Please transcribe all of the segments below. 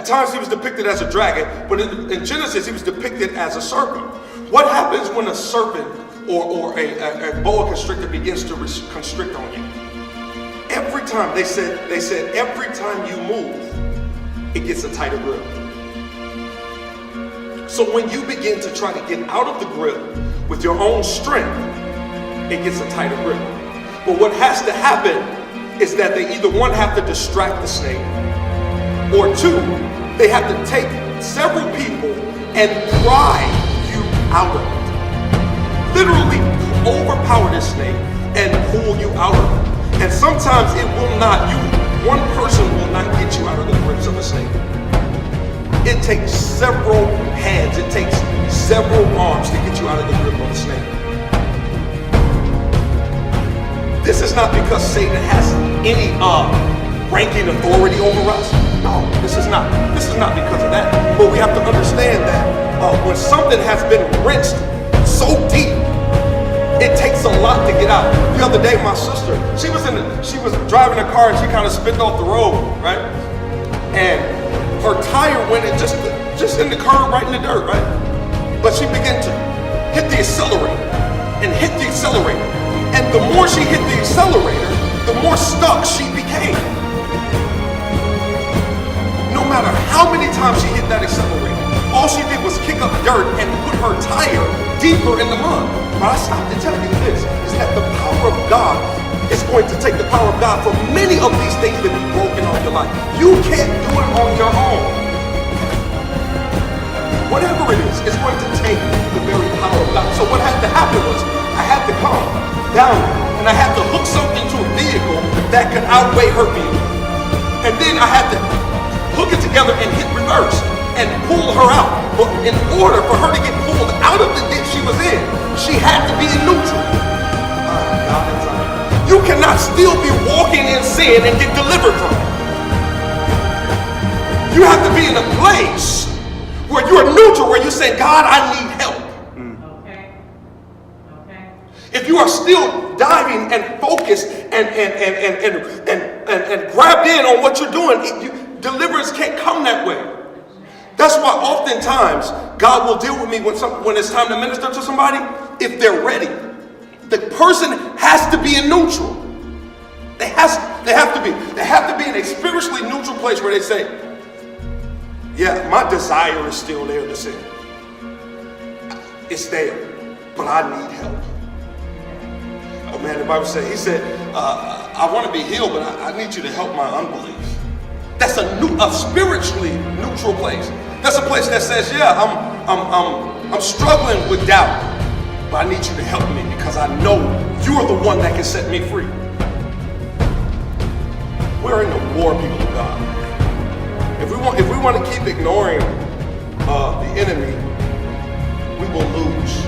times he was depicted as a dragon, but in Genesis he was depicted as a serpent. What happens when a serpent or a boa constrictor begins to constrict on you? Every time, they said every time you move, it gets a tighter grip. So when you begin to try to get out of the grip with your own strength, it gets a tighter grip. But what has to happen is that they either one have to distract the snake, or two, they have to take several people and pry you out of it. Literally overpower this snake and pull you out of it. And sometimes it will not, one person will not get you out of the grips of a snake. It takes several hands, it takes several arms to get you out of the grip of a snake. This is not because Satan has any ranking authority over us. No, this is not because of that. But we have to understand that when something has been rinsed so deep, it takes a lot to get out. The other day, my sister, she was driving a car and she kind of spit off the road, right? And her tire went in just in the curb, right in the dirt, right? But she began to hit the accelerator and hit the accelerator. And the more she hit the accelerator, the more stuck she became. No matter how many times she hit that accelerator, all she did was kick up dirt and put her tire deeper in the mud. But I stopped to tell you this, is that the power of God is going to take the power of God for many of these things to be broken off your life. You can't do it on your own. Whatever it is, it's going to take the very power of God. So what had to happen was, I had to come down and I had to hook something to a vehicle that could outweigh her vehicle. And then I had to hook it together and hit reverse and pull her out. But in order for her to get pulled out of the ditch she was in, she had to be in neutral. You cannot still be walking in sin and get delivered from it. You have to be in a place where you are neutral, where you say, God, I need help. Okay. If you are still diving and focused and grabbed in on what you're doing, deliverance can't come that way. That's why oftentimes God will deal with me when it's time to minister to somebody, if they're ready. The person has to be in neutral. They have to be in a spiritually neutral place where they say, yeah, my desire is still there to sin. It's there, but I need help. Oh man, the Bible said, he said, I want to be healed, but I need you to help my unbelief. That's a spiritually neutral place. That's a place that says, yeah, I'm struggling with doubt, but I need you to help me because I know you are the one that can set me free. We're in the war, people of God. If we want to keep ignoring the enemy, we will lose.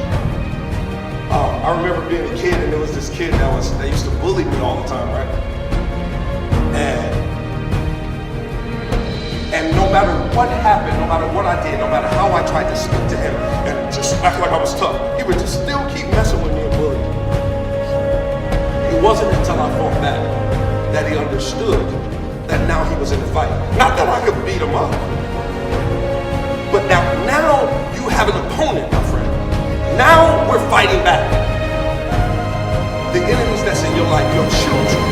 I remember being a kid, and there was this kid that used to bully me all the time, right? And no matter what happened, no matter what I did, no matter how I tried to speak to him and just act like I was tough, he would just still keep messing with me and bullying me. It wasn't until I fought back that he understood that now he was in the fight. Not that I could beat him up, but now you have an opponent, my friend. Now we're fighting back. The enemies that's in your life, your children,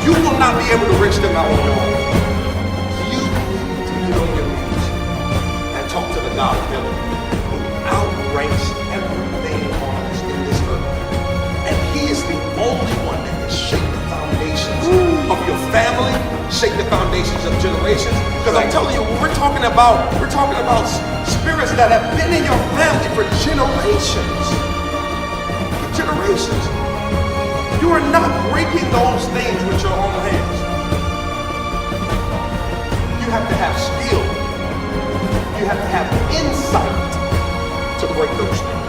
you will not be able to reach them out on your own. You need to get on your knees and talk to the God of heaven who outranks everything on us in this earth. And he is the only one that can shake the foundations of your family, shake the foundations of generations. Because I'm telling you, we're talking about spirits that have been in your family for generations. For generations. You are not breaking those things with your own hands. You have to have skill. You have to have insight to break those things.